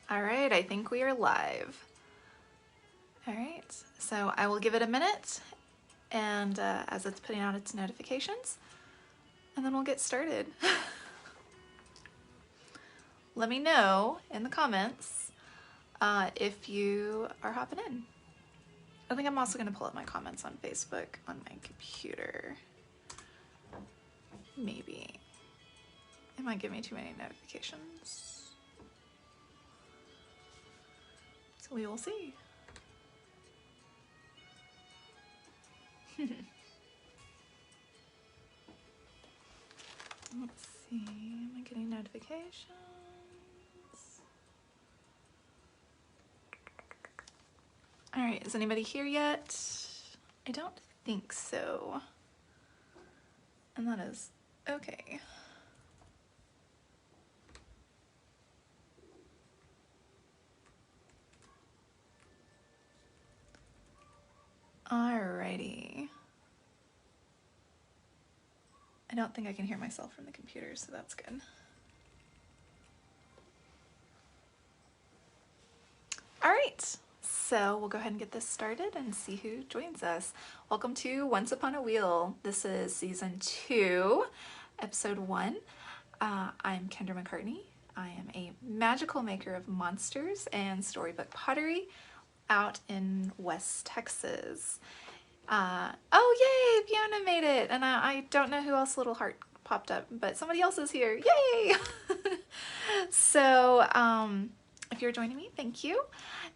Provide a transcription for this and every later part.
All right, I think we are live. All right, so I will give it a minute and as it's putting out its notifications, and then we'll get started. Let me know in the comments if you are hopping in. I think I'm also going to pull up my comments on Facebook on my computer. Maybe. It might give me too many notifications. So we will see. Let's see, am I getting notifications? All right, is anybody here yet? I don't think so. And that is okay. Alrighty. I don't think I can hear myself from the computer, so that's good. All right, so we'll go ahead and get this started and see who joins us. Welcome to Once Upon a Wheel. This is season 2, episode 1. I'm Kendra McCartney. I am a magical maker of monsters and storybook pottery out in West Texas. Oh yay, Fiona made it, and I don't know who else little heart popped up, but somebody else is here, yay! So if you're joining me, thank you,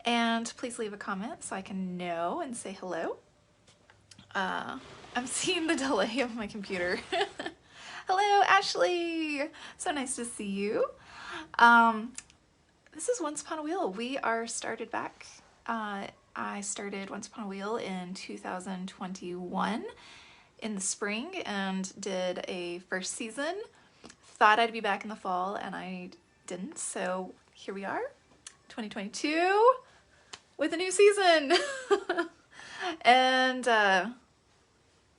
and please leave a comment so I can know and say hello. I'm seeing the delay of my computer. Hello, Ashley, so nice to see you. This is Once Upon a Wheel. We are started back. I started Once Upon a Wheel in 2021 in the spring and did a first season. Thought I'd be back in the fall and I didn't, so here we are, 2022 with a new season. And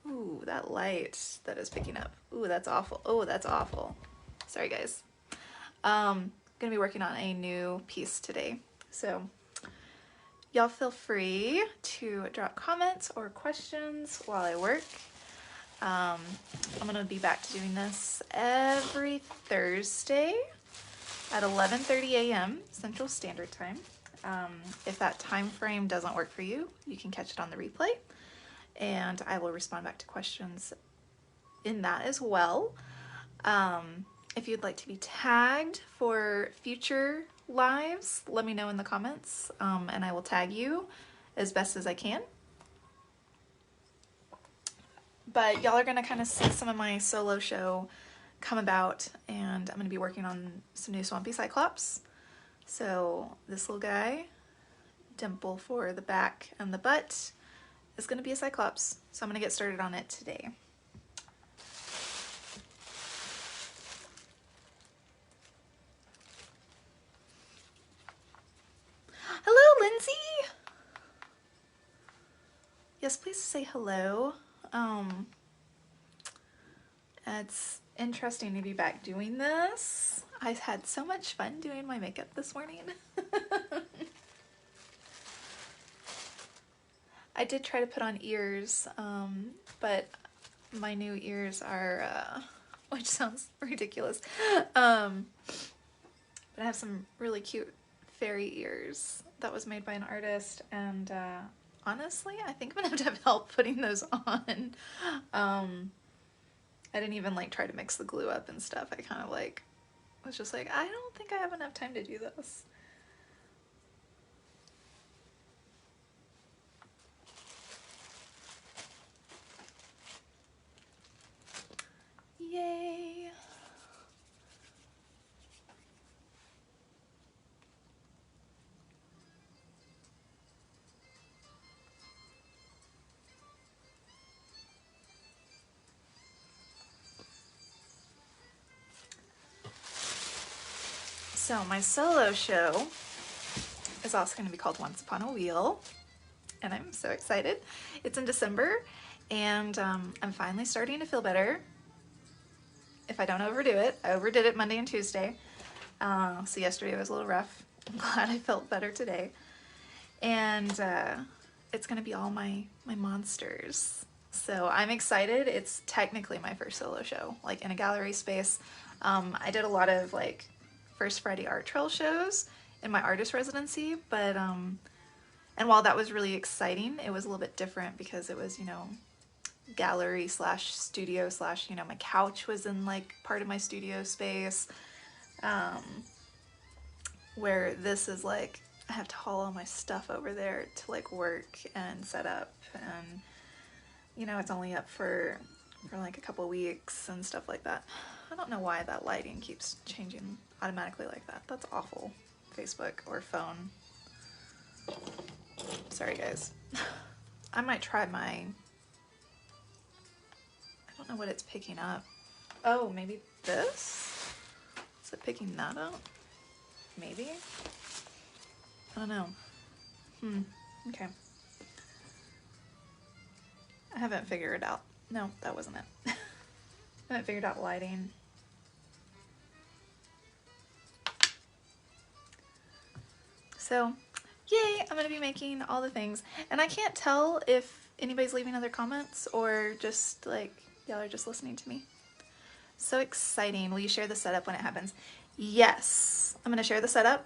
ooh, that light that is picking up. Ooh, that's awful. Oh, that's awful. Sorry guys. Gonna be working on a new piece today, so y'all feel free to drop comments or questions while I work. I'm gonna be back to doing this every Thursday at 11:30 a.m. Central Standard Time. If that time frame doesn't work for you, you can catch it on the replay, and I will respond back to questions in that as well. If you'd like to be tagged for future lives, let me know in the comments, and I will tag you as best as I can. But y'all are gonna kind of see some of my solo show come about, and I'm gonna be working on some new Swampy Cyclops. So this little guy, dimple for the back and the butt, is gonna be a Cyclops. So I'm gonna get started on it today. Hello, Lindsay! Yes, please say hello. It's interesting to be back doing this. I had so much fun doing my makeup this morning. I did try to put on ears, but my new ears are, which sounds ridiculous, but I have some really cute fairy ears that was made by an artist, and honestly, I think I'm gonna have to have help putting those on. I didn't even like try to mix the glue up and stuff. I kind of like was just like, I don't think I have enough time to do this. Yay! So my solo show is also going to be called Once Upon a Wheel, and I'm so excited. It's in December, and I'm finally starting to feel better. If I don't overdo it. I overdid it Monday and Tuesday, so yesterday was a little rough, I'm glad I felt better today. And it's gonna be all my monsters. So I'm excited. It's technically my first solo show, like in a gallery space. I did a lot of like First Friday art trail shows in my artist residency, but and while that was really exciting, it was a little bit different because it was, you know, gallery slash studio slash, you know, my couch was in like part of my studio space. Where this is like, I have to haul all my stuff over there to like work and set up, and you know, it's only up for like a couple weeks and stuff like that. I don't know why that lighting keeps changing automatically like that. That's awful. Facebook or phone. Sorry guys. I might try my, I don't know what it's picking up. Oh, maybe this? Is it picking that up? Maybe? I don't know. Okay. I haven't figured it out. No, that wasn't it. I haven't figured out lighting. So, yay, I'm gonna be making all the things. And I can't tell if anybody's leaving other comments or just like, y'all are just listening to me. So exciting. Will you share the setup when it happens? Yes, I'm gonna share the setup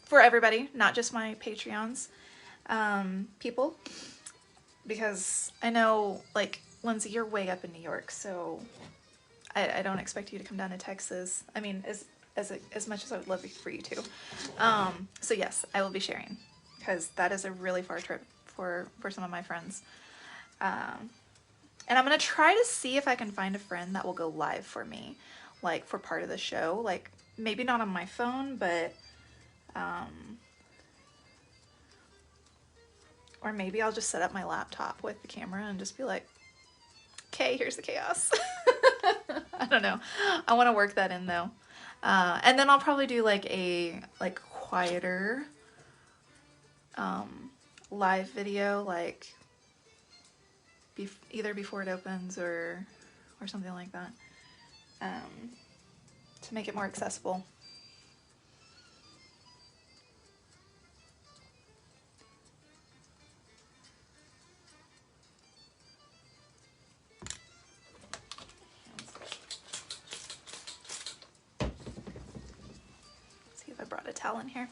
for everybody, not just my Patreons people, because I know, like, Lindsay, you're way up in New York, so I don't expect you to come down to Texas. I mean, as much as I would love for you to. So yes, I will be sharing, because that is a really far trip for some of my friends. And I'm gonna try to see if I can find a friend that will go live for me, like for part of the show, like maybe not on my phone, but or maybe I'll just set up my laptop with the camera and just be like, okay, here's the chaos. I don't know. I want to work that in though. And then I'll probably do like a quieter live video, like either before it opens or something like that, to make it more accessible. Let's see if I brought a towel in here.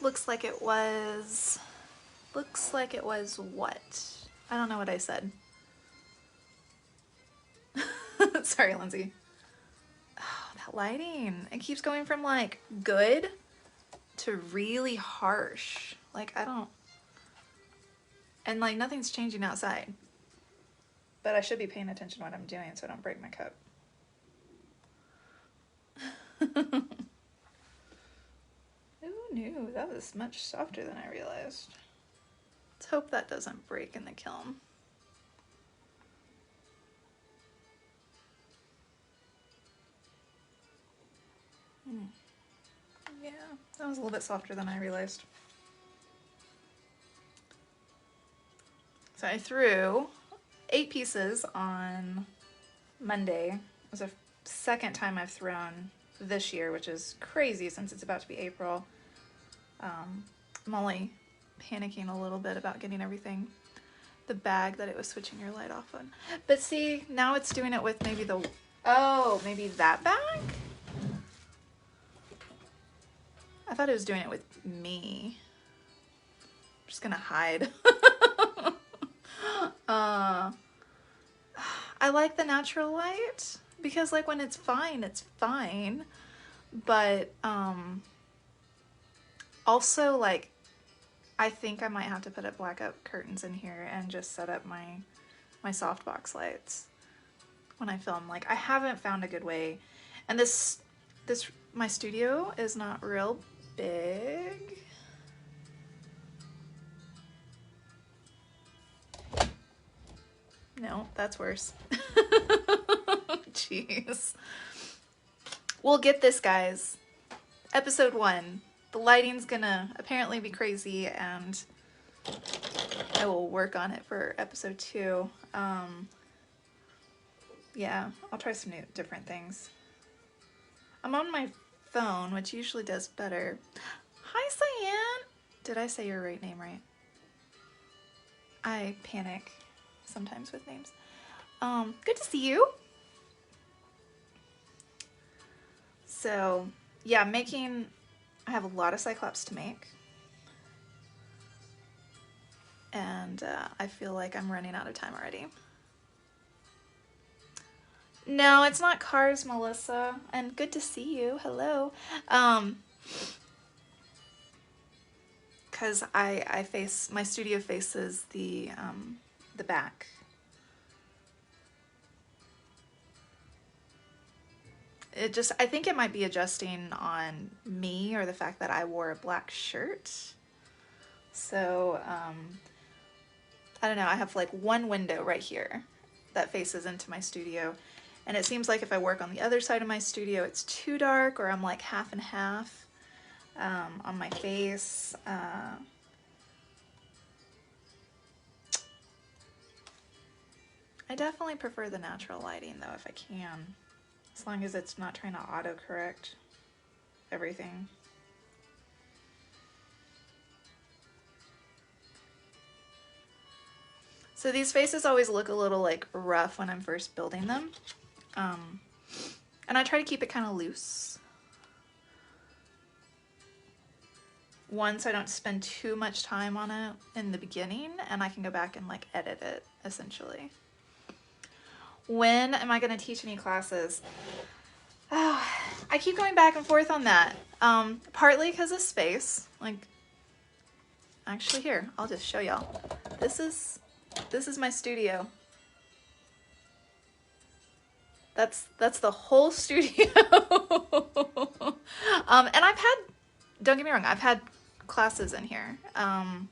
Looks like it was what? I don't know what I said. Sorry, Lindsay. Oh, that lighting. It keeps going from like good to really harsh. Like, I don't, and like nothing's changing outside. But I should be paying attention to what I'm doing so I don't break my cup. Who knew? That was much softer than I realized. Let's hope that doesn't break in the kiln. Yeah, that was a little bit softer than I realized. So I threw 8 pieces on Monday. It was the second time I've thrown this year, which is crazy since it's about to be April. I'm only panicking a little bit about getting everything, the bag that it was switching your light off on. But see, now it's doing it with maybe the, oh, maybe that bag? I thought it was doing it with me. I'm just gonna hide. I like the natural light because like when it's fine. But also like I think I might have to put up blackout curtains in here and just set up my softbox lights when I film. Like I haven't found a good way. And this my studio is not real big. No, that's worse. Jeez. We'll get this, guys. Episode 1. The lighting's gonna apparently be crazy, and I will work on it for episode 2. Yeah, I'll try some different things. I'm on my phone, which usually does better. Hi, Cyan. Did I say your right name right? I panic sometimes with names. Good to see you. So, yeah, I have a lot of Cyclops to make. And I feel like I'm running out of time already. No, it's not cars, Melissa. And good to see you. Hello. Because my studio faces the back. I think it might be adjusting on me or the fact that I wore a black shirt. So, I don't know, I have like one window right here that faces into my studio. And it seems like if I work on the other side of my studio, it's too dark, or I'm like half and half on my face. I definitely prefer the natural lighting though, if I can. As long as it's not trying to autocorrect everything. So these faces always look a little like rough when I'm first building them. And I try to keep it kind of loose. One, so I don't spend too much time on it in the beginning, and I can go back and like edit it essentially. When am I going to teach any classes? Oh, I keep going back and forth on that. Partly because of space. Like, actually here, I'll just show y'all. This is my studio. That's the whole studio. And don't get me wrong, I've had classes in here. And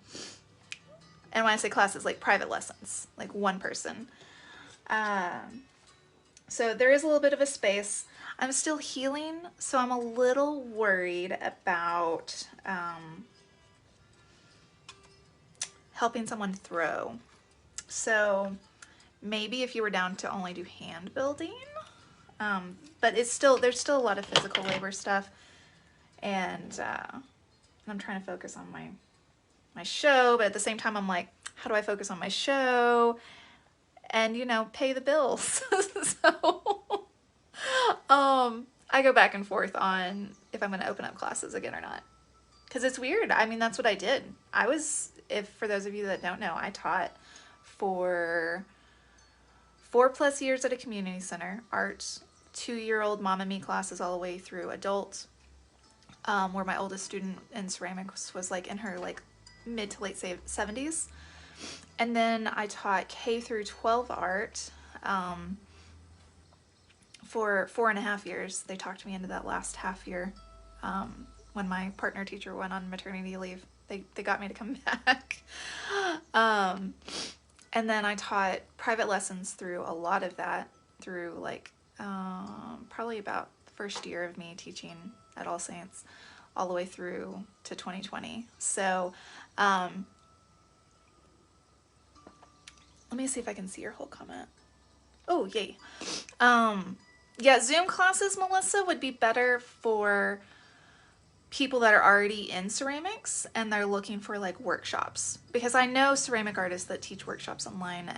when I say classes, like private lessons, like one person. So there is a little bit of a space. I'm still healing, so I'm a little worried about helping someone throw. So maybe if you were down to only do hand building, but there's still a lot of physical labor stuff, and I'm trying to focus on my show, but at the same time I'm like, how do I focus on my show and, you know, pay the bills? So I go back and forth on if I'm going to open up classes again or not, because it's weird. I mean, that's what I did. For those of you that don't know, I taught for 4+ years at a community center, art, 2-year-old Mom and Me classes all the way through adult, where my oldest student in ceramics was like in her like mid to late 70s. And then I taught K through 12 art for 4.5 years. They talked me into that last half year when my partner teacher went on maternity leave. They got me to come back. And then I taught private lessons through a lot of that, through like probably about the first year of me teaching at All Saints all the way through to 2020. So let me see if I can see your whole comment. Oh, yay. Yeah, Zoom classes, Melissa, would be better for people that are already in ceramics and they're looking for like workshops, because I know ceramic artists that teach workshops online,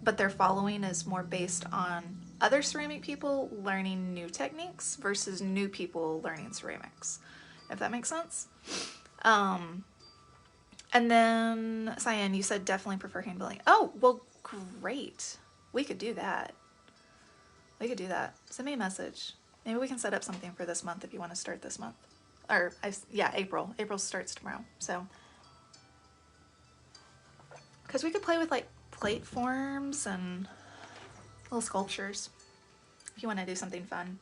but their following is more based on other ceramic people learning new techniques versus new people learning ceramics, if that makes sense. And then Cyan, you said definitely prefer hand building. Oh, well, great. We could do that. Send me a message. Maybe we can set up something for this month if you want to start this month. Or, yeah, April. April starts tomorrow, so. Because we could play with, like, plate forms and little sculptures. If you want to do something fun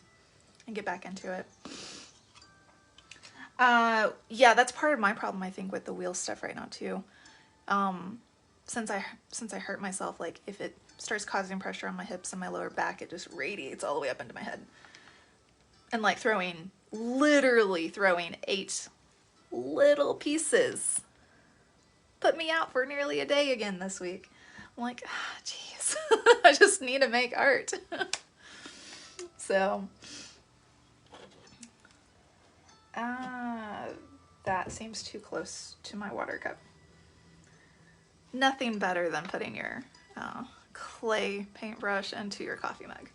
and get back into it. Yeah, that's part of my problem, I think, with the wheel stuff right now, too. Since I hurt myself, like, if it starts causing pressure on my hips and my lower back, it just radiates all the way up into my head. And, like, literally throwing 8 little pieces put me out for nearly a day again this week. I'm like, jeez, I just need to make art. So, That seems too close to my water cup. Nothing better than putting your clay paintbrush into your coffee mug.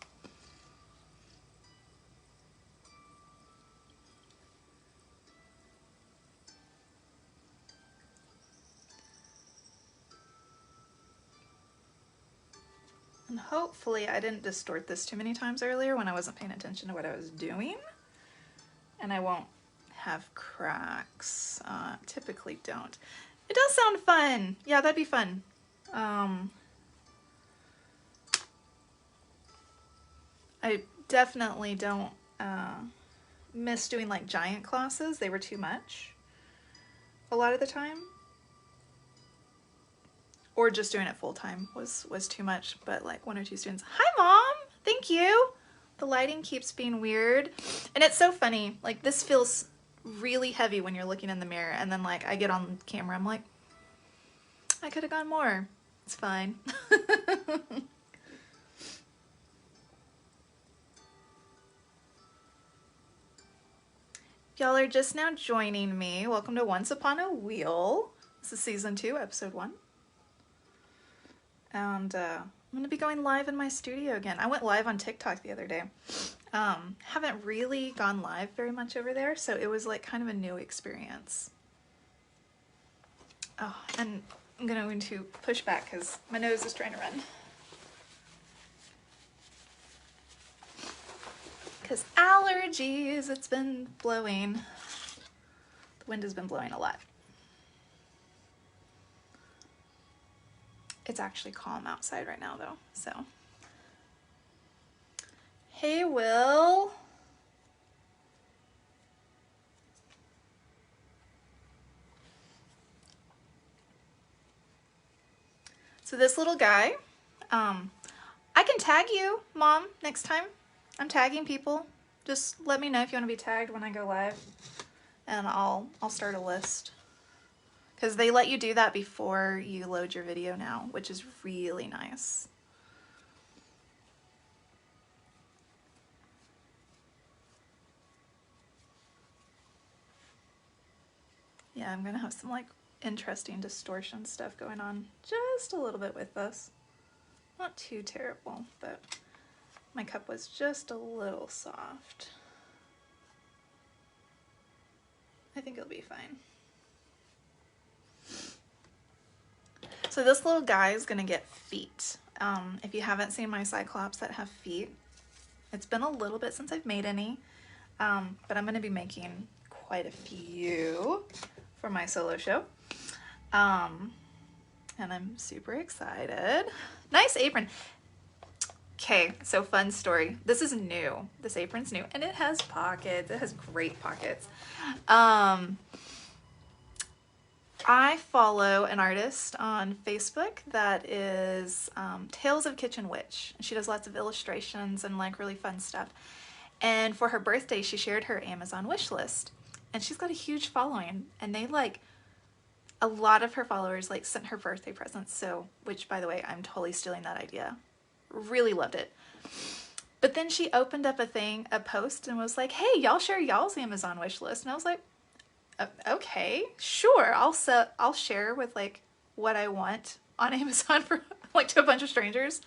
And hopefully I didn't distort this too many times earlier when I wasn't paying attention to what I was doing. And I won't have cracks. Typically don't. It does sound fun. Yeah, that'd be fun. I definitely don't miss doing like giant classes. They were too much a lot of the time. Or just doing it full time was too much, but like 1 or 2 students. Hi Mom, thank you. The lighting keeps being weird. And it's so funny, like this feels really heavy when you're looking in the mirror, and then like I get on camera, I'm like, I could have gone more. It's fine. Y'all are just now joining me. Welcome to Once Upon a Wheel. This is season 2, episode 1. And I'm gonna be going live in my studio again. I went live on TikTok the other day. Haven't really gone live very much over there, so it was like kind of a new experience. Oh, and I'm going to push back because my nose is trying to run. Because allergies, it's been blowing. The wind has been blowing a lot. It's actually calm outside right now though, so. Hey, Will. So this little guy, I can tag you, Mom, next time. I'm tagging people. Just let me know if you want to be tagged when I go live, and I'll start a list. Because they let you do that before you load your video now, which is really nice. Yeah, I'm gonna have some like interesting distortion stuff going on just a little bit with this. Not too terrible, but my cup was just a little soft. I think it'll be fine. So this little guy is gonna get feet. If you haven't seen my Cyclops that have feet, it's been a little bit since I've made any, but I'm gonna be making quite a few for my solo show. And I'm super excited. Nice apron. Okay, so fun story. This is new. This apron's new, and it has pockets. It has great pockets. I follow an artist on Facebook that is Tales of Kitchen Witch. She does lots of illustrations and like really fun stuff. And for her birthday, she shared her Amazon wish list. And she's got a huge following, and they like, a lot of her followers like sent her birthday presents. So, which by the way, I'm totally stealing that idea. Really loved it. But then she opened up a post and was like, hey, y'all share y'all's Amazon wish list. And I was like, okay, sure. I'll share with like what I want on Amazon for like to a bunch of strangers.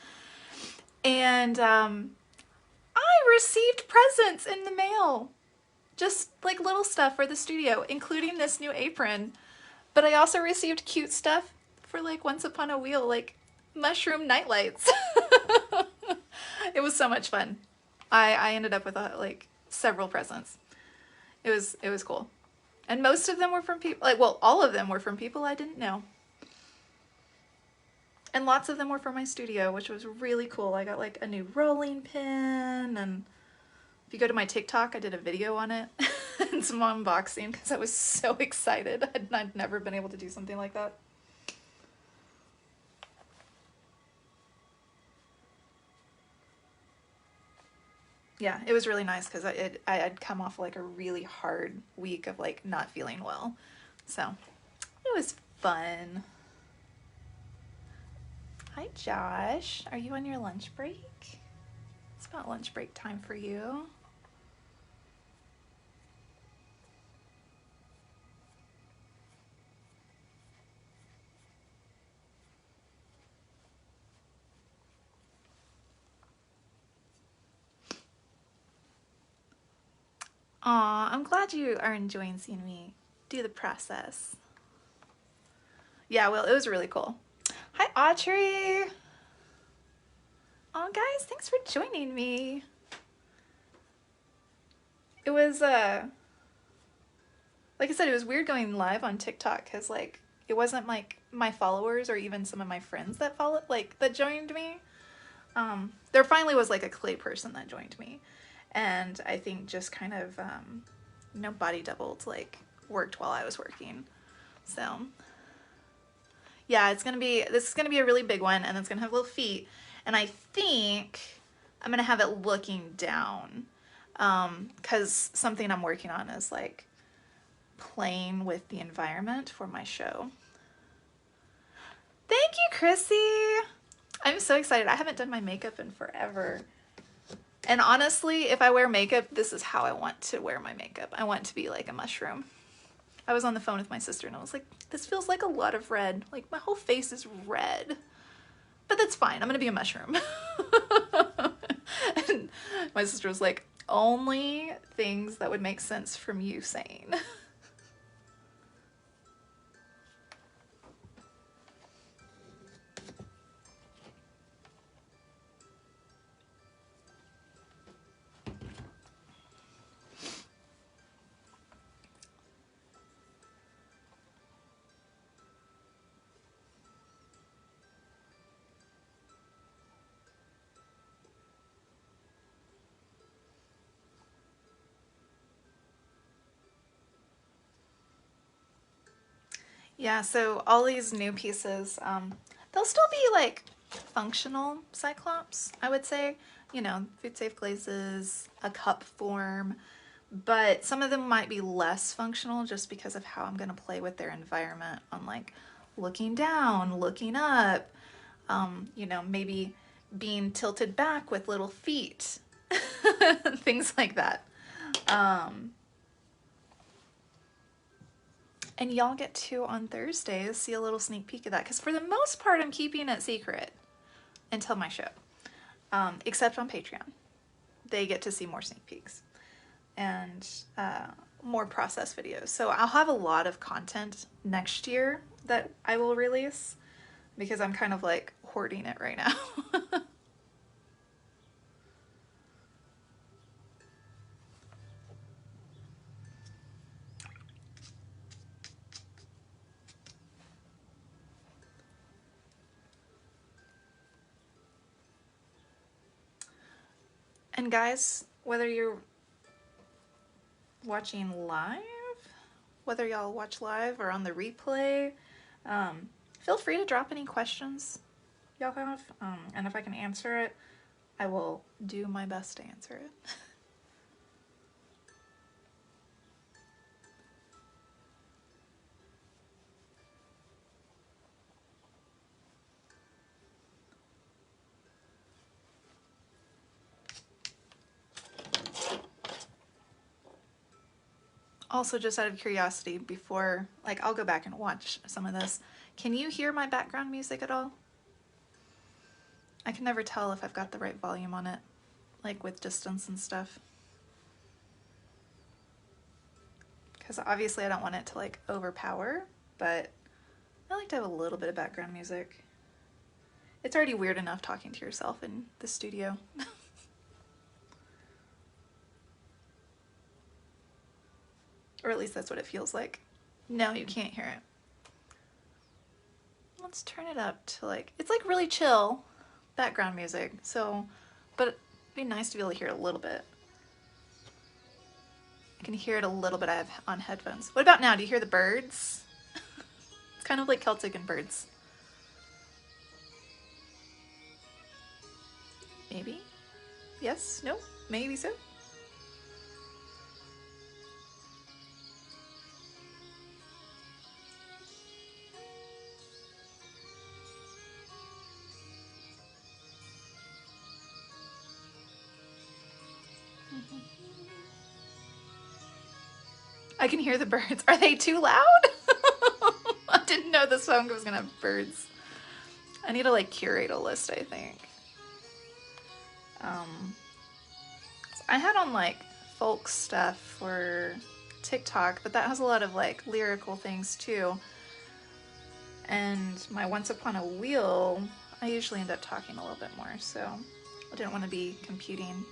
And I received presents in the mail. Just like little stuff for the studio, including this new apron. But I also received cute stuff for like Once Upon a Wheel, like mushroom nightlights. It was so much fun. I ended up with like several presents. It was cool. And most of them were from people, like, well, all of them were from people I didn't know. And lots of them were from my studio, which was really cool. I got like a new rolling pin, and if you go to my TikTok, I did a video on it and some unboxing because I was so excited. I'd never been able to do something like that. Yeah, it was really nice because I'd come off like a really hard week of like not feeling well. So it was fun. Hi Josh, are you on your lunch break? It's about lunch break time for you. Aw, I'm glad you are enjoying seeing me do the process. Yeah, well, it was really cool. Hi, Audrey. Oh, guys, thanks for joining me. It was, like I said, it was weird going live on TikTok because, like, it wasn't like my followers or even some of my friends that that joined me. There finally was like a clay person that joined me, and I think just kind of, body doubled, like, worked while I was working. So, yeah, this is gonna be a really big one, and it's gonna have little feet, and I think I'm gonna have it looking down, because something I'm working on is like playing with the environment for my show. Thank you, Chrissy. I'm so excited. I haven't done my makeup in forever. And honestly, if I wear makeup, this is how I want to wear my makeup. I want to be like a mushroom. I was on the phone with my sister and I was like, this feels like a lot of red. Like, my whole face is red. But that's fine. I'm gonna be a mushroom. And my sister was like, only things that would make sense from you saying. Yeah, so all these new pieces, they'll still be like functional Cyclops, I would say. You know, food safe glazes, a cup form, but some of them might be less functional just because of how I'm going to play with their environment on, like, looking down, looking up, maybe being tilted back with little feet, things like that. And y'all get to, on Thursdays, see a little sneak peek of that, because for the most part, I'm keeping it secret until my show, except on Patreon. They get to see more sneak peeks and more process videos. So I'll have a lot of content next year that I will release because I'm kind of like hoarding it right now. And guys, whether you're watching live, whether y'all watch live or on the replay, feel free to drop any questions y'all have, and if I can answer it, I will do my best to answer it. Also, just out of curiosity, before, like, I'll go back and watch some of this, can you hear my background music at all? I can never tell if I've got the right volume on it, like with distance and stuff. Because obviously I don't want it to, like, overpower, but I like to have a little bit of background music. It's already weird enough talking to yourself in the studio. Or at least that's what it feels like. No, you can't hear it. Let's turn it up to, like, it's like really chill background music. So, but it'd be nice to be able to hear it a little bit. I can hear it a little bit. I have on headphones. What about now? Do you hear the birds? It's kind of like Celtic and birds. Maybe? Yes? No? Maybe so? I can hear the birds. Are they too loud? I didn't know the song was gonna have birds. I need to, like, curate a list, I think. I had on, like, folk stuff for TikTok, but that has a lot of like lyrical things too. And my Once Upon a Wheel, I usually end up talking a little bit more, so I didn't want to be competing.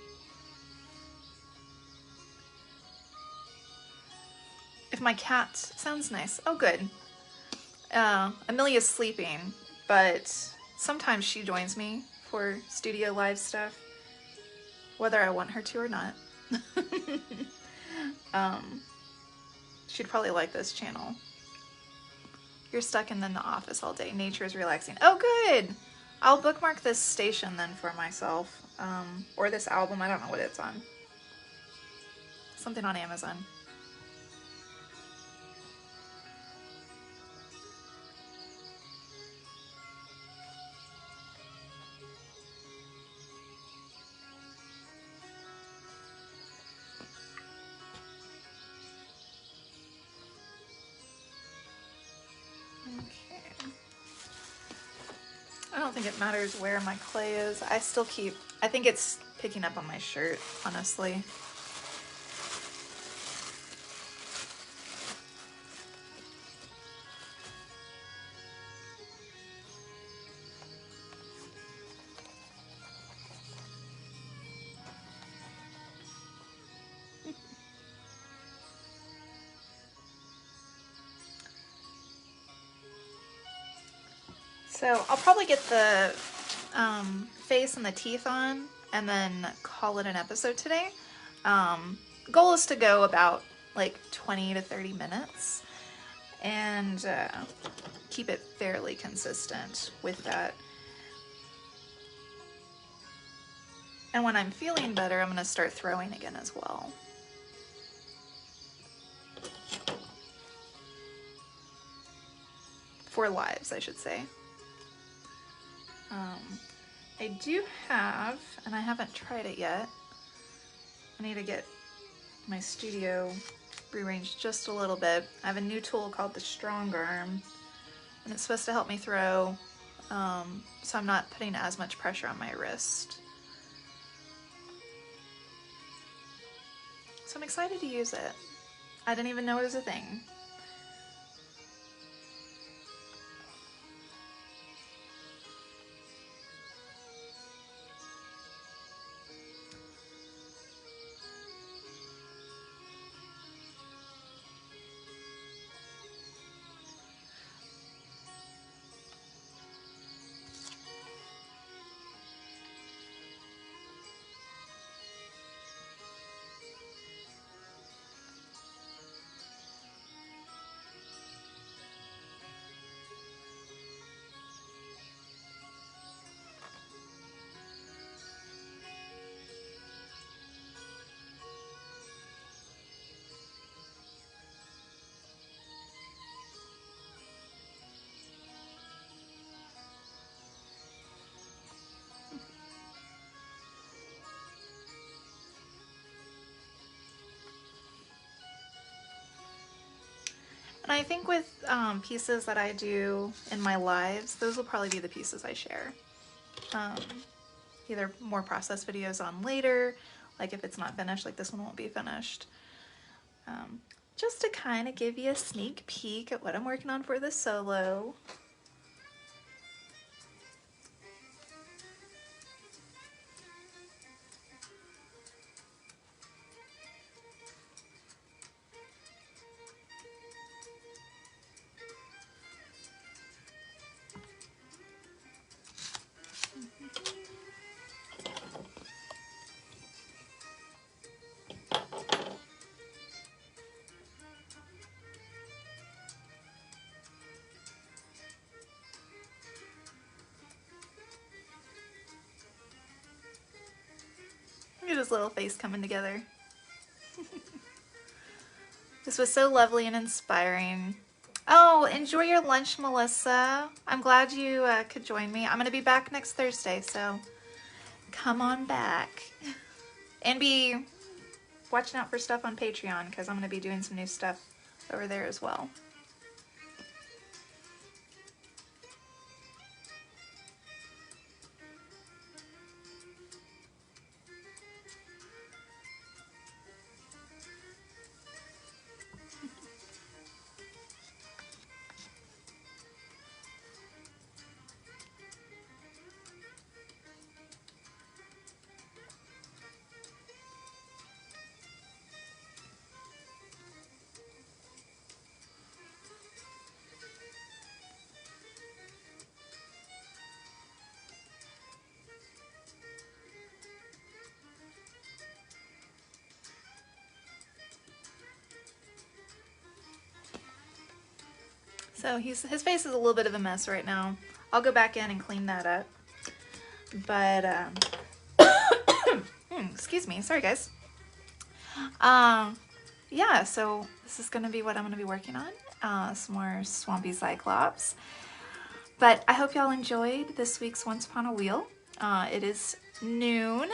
If my cat sounds nice. Oh, good. Amelia's sleeping, but sometimes she joins me for studio live stuff, whether I want her to or not. She'd probably like this channel. You're stuck in the office all day. Nature is relaxing. Oh, good. I'll bookmark this station then for myself. Or this album. I don't know what it's on. Something on Amazon. Okay. I don't think it matters where my clay is. I think it's picking up on my shirt, honestly. So I'll probably get the face and the teeth on and then call it an episode today. Goal is to go about like 20 to 30 minutes and keep it fairly consistent with that. And when I'm feeling better, I'm going to start throwing again as well. For lives, I should say. I do have, and I haven't tried it yet, I need to get my studio rearranged just a little bit. I have a new tool called the Strong Arm, and it's supposed to help me throw, so I'm not putting as much pressure on my wrist. So I'm excited to use it. I didn't even know it was a thing. And I think with pieces that I do in my lives, those will probably be the pieces I share. Either more process videos on later, like if it's not finished, like this one won't be finished. Just to kind of give you a sneak peek at what I'm working on for the solo. Look at his little face coming together. This was so lovely and inspiring. Oh, enjoy your lunch, Melissa. I'm glad you could join me. I'm going to be back next Thursday, so come on back. And be watching out for stuff on Patreon, because I'm going to be doing some new stuff over there as well. So his face is a little bit of a mess right now. I'll go back in and clean that up. But, excuse me. Sorry, guys. Yeah, so this is going to be what I'm going to be working on. Some more Swampy Cyclops. But I hope y'all enjoyed this week's Once Upon a Wheel. It is noon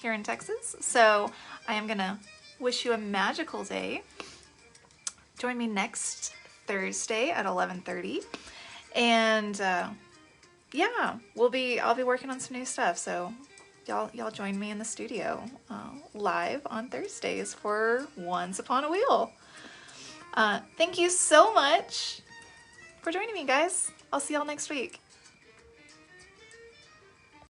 here in Texas, so I am going to wish you a magical day. Join me next Thursday at 11:30. And yeah, I'll be working on some new stuff, so y'all join me in the studio live on Thursdays for Once Upon a Wheel. Thank you so much for joining me, guys. I'll see y'all next week.